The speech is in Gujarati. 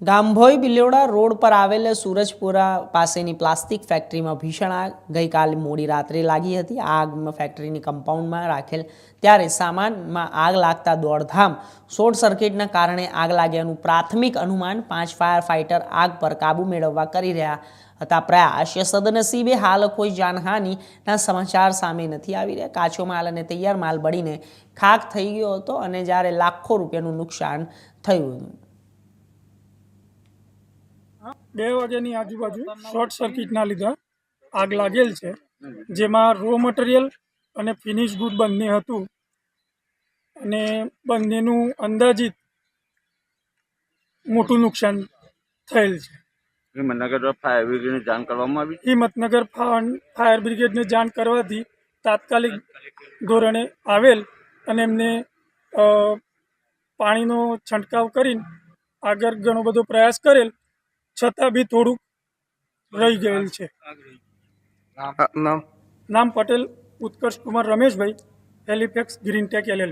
ગામભોઈ બિલોડા રોડ પર આવેલ સૂરજપુરા પાસેની પ્લાસ્ટિક ફેક્ટરીમાં ભીષણ આગ ગઈકાલે મોડી રાત્રે લાગી હતી। આ આગમાં ફેક્ટરીની કમ્પાઉન્ડમાં રાખેલ ત્યારે સામાનમાં આગ લાગતા દોડધામ શોર્ટ સર્કિટના કારણે આગ લાગ્યાનું પ્રાથમિક અનુમાન 5 ફાયર ફાઇટર આગ પર કાબૂ મેળવવા કરી રહ્યા હતા પ્રયાસ। સદનસીબે હાલ કોઈ જાનહાનિના સમાચાર સામે નથી આવી રહ્યા। કાચો માલ અને તૈયાર માલ બળીને ખાખ થઈ ગયો હતો અને જ્યારે લાખો રૂપિયાનું નુકસાન થયું હતું। 2 વાગ્યાની આજુબાજુ શોર્ટ સર્કિટના લીધે આગ લાગેલ છે, જેમાં રો મટીરિયલ અને ફિનિશ ગુડ બંને હતું અને બંનેનું અંદાજિત મોટું નુકસાન થયેલ છે। હિંમતનગર ફાયર બ્રિગેડને જાણ કરવામાં આવી? હિંમતનગર ફાયર બ્રિગેડને જાણ કરવાથી તાત્કાલિક ધોરણે આવેલ અને એમને પાણીનો છંટકાવ કરીને આગળ ઘણો બધો પ્રયાસ કરેલ, છતાં બી થોડુંક રહી ગયેલ છે। નામ Patel Utkarsh Kumar Rameshbhai, Halifax green tech LLP।